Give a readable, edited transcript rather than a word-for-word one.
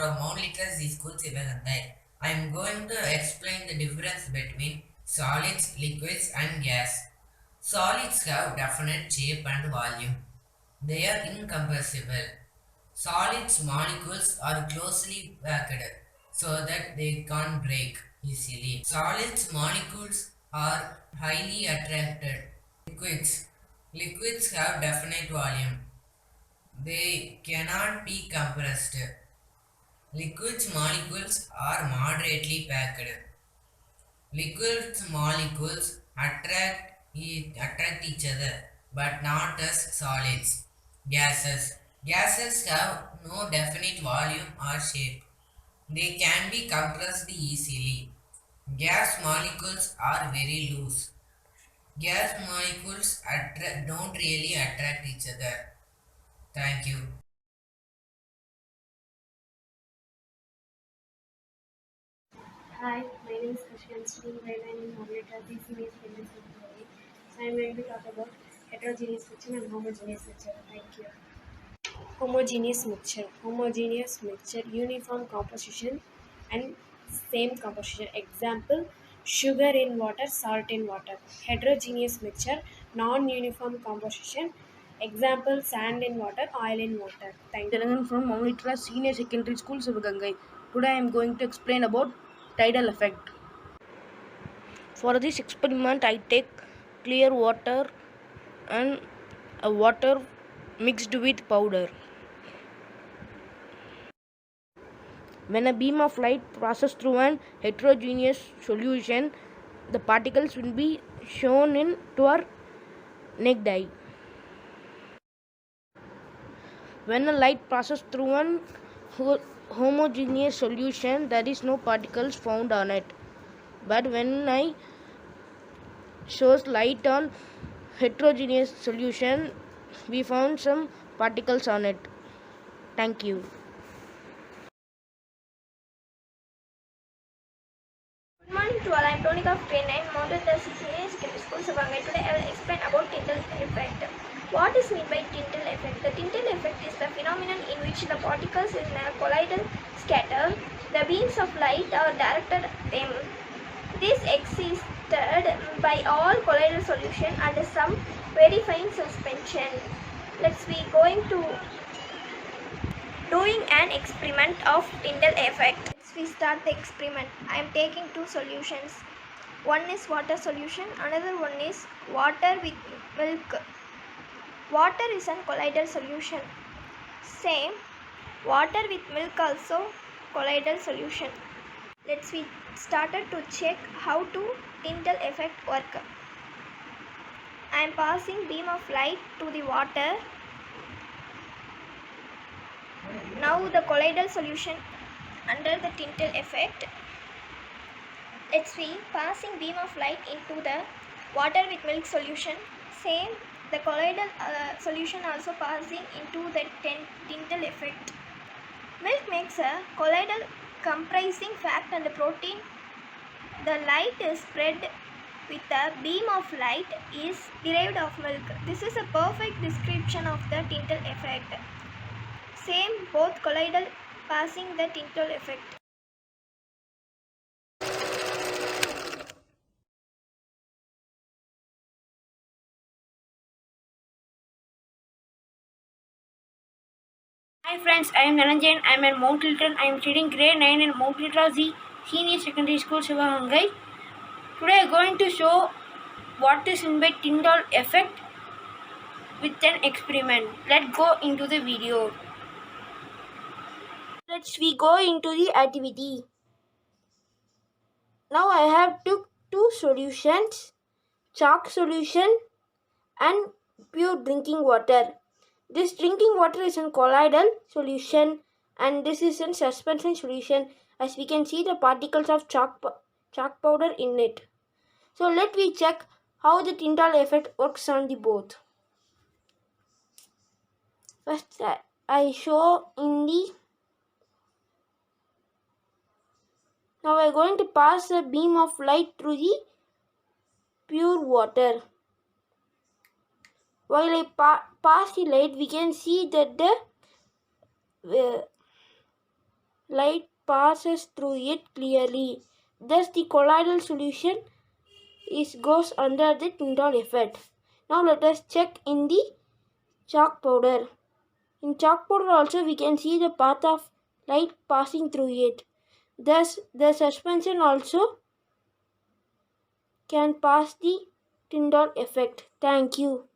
from Mount Literacy School, Sivagangai. I am going to explain the difference between solids, liquids, and gas. Solids have definite shape and volume. They are incompressible. Solids molecules are closely packed so that they can't break easily. Solids molecules are highly attracted. Liquids. Liquids have definite volume. They cannot be compressed. Liquids molecules are moderately packed. Liquids molecules attract each other, but not as solids. Gases. Gases have no definite volume or shape. They can be compressed easily. Gas molecules are very loose. Gas molecules don't really attract each other. Thank you. Hi, my name is Kashi. I'm studying grade 9 in Mobilita. This is Business Technology. So I'm going to talk about heterogeneous mixture and homogeneous mixture. Thank you. Homogeneous mixture. Homogeneous mixture, uniform composition and same composition. Example, sugar in water, salt in water. Heterogeneous mixture, non-uniform composition. Example, sand in water, oil in water. Thank you. Telangan from Mount Litera Senior Secondary School, Sivagangai. Today I am going to explain about tidal effect. For this experiment, I take clear water and a water mixed with powder. When a beam of light passes through an heterogeneous solution, the particles will be shown in to our naked eye. When a light passes through an homogeneous solution, there is no particles found on it. But when I shows light on heterogeneous solution, we found some particles on it. Thank you. Good morning to all. I am Tonika of grade 9, Mountain Senior Secondary School, Savanga. Today I will explain about Tyndall effect. What is meant by Tyndall effect? The Tyndall effect is the phenomenon in which the particles in a collider scatter. The beams of light are directed at them. This existed by all colloidal solution and some very fine suspension. Let's be going to doing an experiment of Tyndall effect. Let's we start the experiment. I am taking two solutions. One is water solution, another one is water with milk. Water is an colloidal solution. Same, water with milk also colloidal solution. Let's we started to check how to Tyndall effect work. I am passing beam of light to the water. Now the colloidal solution under the Tyndall effect. Let's see, passing beam of light into the water with milk solution. Same, the colloidal solution also passing into the Tyndall effect. Milk makes a colloidal comprising fat and protein. The light is spread with a beam of light is derived of milk. This is a perfect description of the Tyndall effect. Same, both colloidal passing the Tyndall effect. Hi friends, I am Dhananjayan. I am in Mount Hilton. I am studying grade 9 in Mount Litera Senior Secondary School, Sivagangai. Today I am going to show what is in by Tyndall effect with an experiment. Let's go into the video. Let's we go into the activity. Now I have took two solutions, chalk solution and pure drinking water. This drinking water is in colloidal solution and this is in suspension solution, as we can see the particles of chalk powder in it. So let me check how the Tyndall effect works on the both. First I show in the. Now I am going to pass a beam of light through the pure water. While I pass the light, we can see that the light passes through it clearly. Thus, the colloidal solution goes under the Tyndall effect. Now, let us check in the chalk powder. In chalk powder also we can see the path of light passing through it. Thus, the suspension also can pass the Tyndall effect. Thank you.